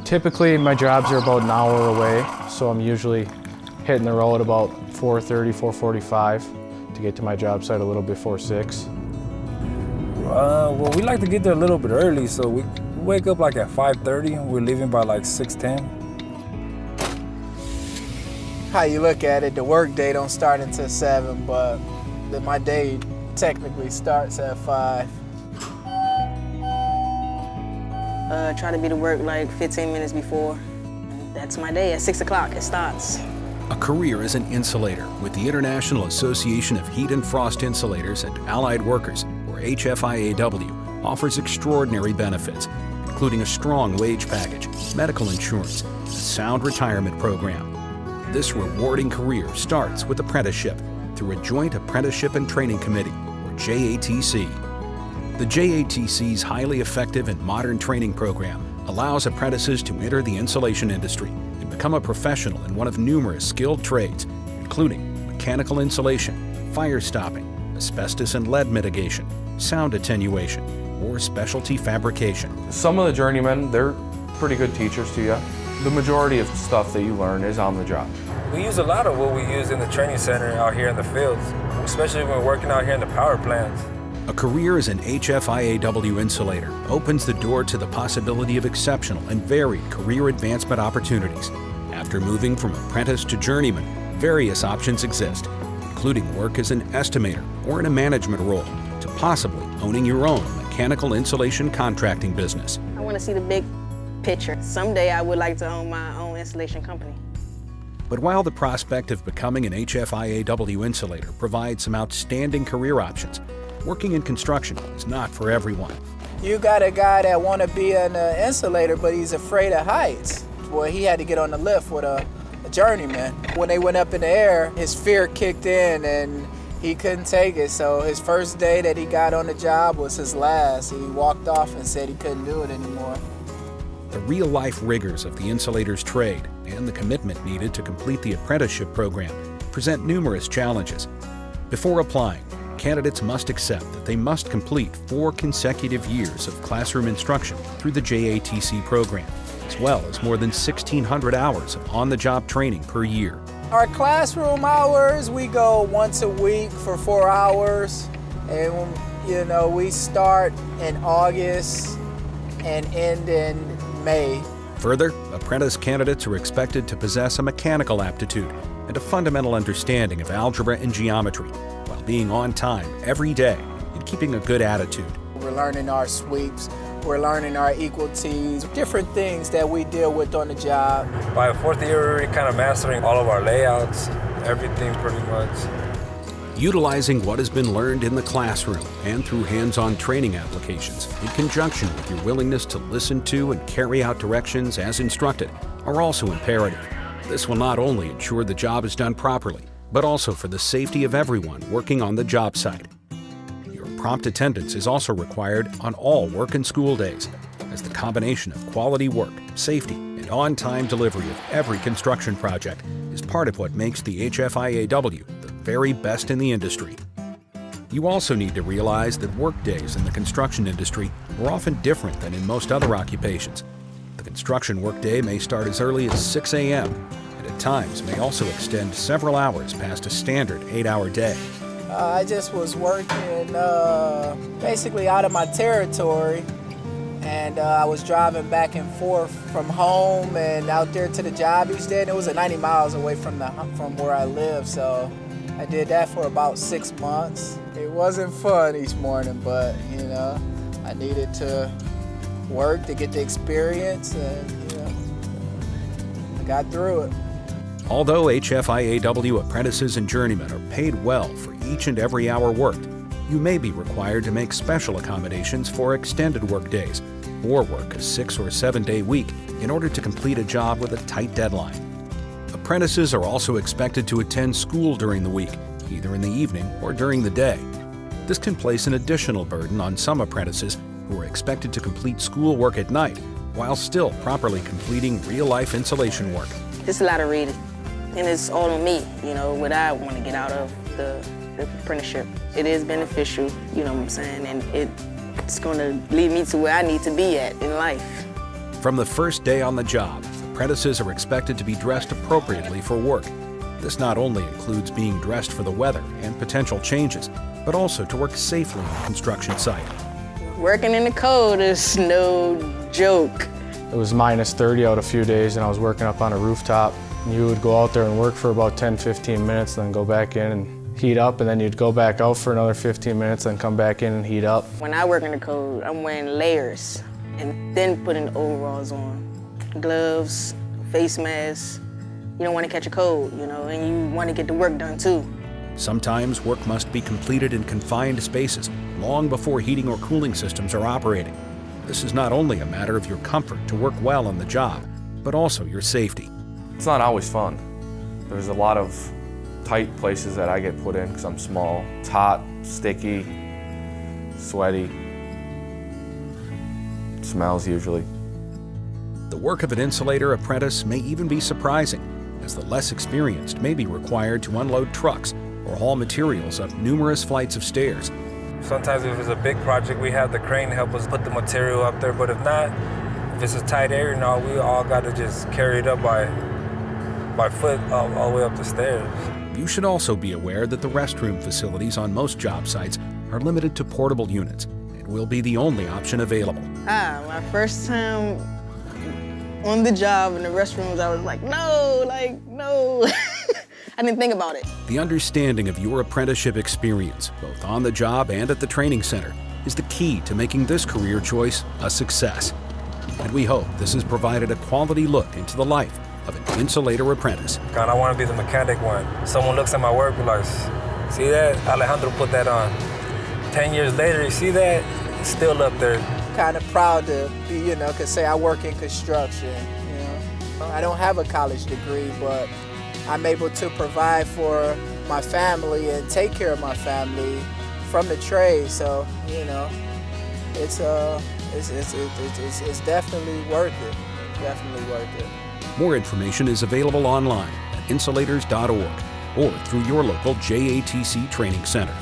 Typically my jobs are about an hour away, so I'm usually hitting the road about 4:30, 4:45 to get to my job site a little before 6. Well, we like to get there a little bit early, so we wake up like at 5:30 and we're leaving by like 6:10. How you look at it, the work day don't start until 7, but my day technically starts at 5. Try to be to work like 15 minutes before. That's my day. At 6 o'clock it starts. A career as an insulator with the International Association of Heat and Frost Insulators and Allied Workers, or HFIAW, offers extraordinary benefits, including a strong wage package, medical insurance, and a sound retirement program. This rewarding career starts with apprenticeship through a Joint Apprenticeship and Training Committee, or JATC. The JATC's highly effective and modern training program allows apprentices to enter the insulation industry and become a professional in one of numerous skilled trades, including mechanical insulation, fire stopping, asbestos and lead mitigation, sound attenuation, or specialty fabrication. Some of the journeymen, they're pretty good teachers to you. The majority of stuff that you learn is on the job. We use a lot of what we use in the training center out here in the fields, especially when we're working out here in the power plants. A career as an HFIAW insulator opens the door to the possibility of exceptional and varied career advancement opportunities. After moving from apprentice to journeyman, various options exist, including work as an estimator or in a management role, to possibly owning your own mechanical insulation contracting business. I want to see the big picture. Someday I would like to own my own installation company. But while the prospect of becoming an HFIAW insulator provides some outstanding career options, working in construction is not for everyone. You got a guy that want to be an insulator, but he's afraid of heights. Well, he had to get on the lift with a journeyman. When they went up in the air, his fear kicked in and he couldn't take it. So his first day that he got on the job was his last. He walked off and said he couldn't do it anymore. The real-life rigors of the insulator's trade and the commitment needed to complete the apprenticeship program present numerous challenges. Before applying, candidates must accept that they must complete 4 consecutive years of classroom instruction through the JATC program, as well as more than 1,600 hours of on-the-job training per year. Our classroom hours, we go once a week for 4 hours. And, we start in August and end in May. Further, apprentice candidates are expected to possess a mechanical aptitude and a fundamental understanding of algebra and geometry, while being on time every day and keeping a good attitude. We're learning our sweeps, we're learning our equal T's, different things that we deal with on the job. By the 4th year, we're already kind of mastering all of our layouts, everything pretty much. Utilizing what has been learned in the classroom and through hands-on training applications, in conjunction with your willingness to listen to and carry out directions as instructed, are also imperative. This will not only ensure the job is done properly, but also for the safety of everyone working on the job site. Your prompt attendance is also required on all work and school days, as the combination of quality work, safety, and on-time delivery of every construction project is part of what makes the HFIAW the very best in the industry. You also need to realize that work days in the construction industry are often different than in most other occupations. The construction workday may start as early as 6 a.m. and at times may also extend several hours past a standard 8-hour day. I just was working basically out of my territory, and I was driving back and forth from home and out there to the job each day, and it was 90 miles away from where I live, so I did that for about 6 months. It wasn't fun each morning, but I needed to work to get the experience, and I got through it. Although HFIAW apprentices and journeymen are paid well for each and every hour worked, you may be required to make special accommodations for extended work days or work a 6- or 7-day week in order to complete a job with a tight deadline. Apprentices are also expected to attend school during the week, either in the evening or during the day. This can place an additional burden on some apprentices who are expected to complete school work at night while still properly completing real-life insulation work. It's a lot of reading, and it's all on me, what I want to get out of the apprenticeship. It is beneficial, what I'm saying, and it's going to lead me to where I need to be at in life. From the first day on the job, apprentices are expected to be dressed appropriately for work. This not only includes being dressed for the weather and potential changes, but also to work safely on a construction site. Working in the cold is no joke. It was minus 30 out a few days and I was working up on a rooftop. You would go out there and work for about 10-15 minutes, then go back in and heat up, and then you'd go back out for another 15 minutes, then come back in and heat up. When I work in the cold, I'm wearing layers and then putting the overalls on. Gloves, face masks. You don't want to catch a cold, you know, and you want to get the work done too. Sometimes work must be completed in confined spaces long before heating or cooling systems are operating. This is not only a matter of your comfort to work well on the job, but also your safety. It's not always fun. There's a lot of tight places that I get put in because I'm small. It's hot, sticky, sweaty. It smells usually. The work of an insulator apprentice may even be surprising, as the less experienced may be required to unload trucks or haul materials up numerous flights of stairs. Sometimes if it's a big project, we have the crane help us put the material up there, but if not, if it's a tight area, no, we all got to just carry it up by foot all the way up the stairs. You should also be aware that the restroom facilities on most job sites are limited to portable units and will be the only option available. My first time on the job in the restrooms, I was like, no. I didn't think about it. The understanding of your apprenticeship experience, both on the job and at the training center, is the key to making this career choice a success. And we hope this has provided a quality look into the life of an insulator apprentice. God, I want to be the mechanic one. Someone looks at my work and like, see that? Alejandro put that on. 10 years later, you see that? It's still up there. Kind of proud to be, you know, could say I work in construction, you know. I don't have a college degree, but I'm able to provide for my family and take care of my family from the trade. So, you know, it's definitely worth it. Definitely worth it. More information is available online at insulators.org or through your local JATC training center.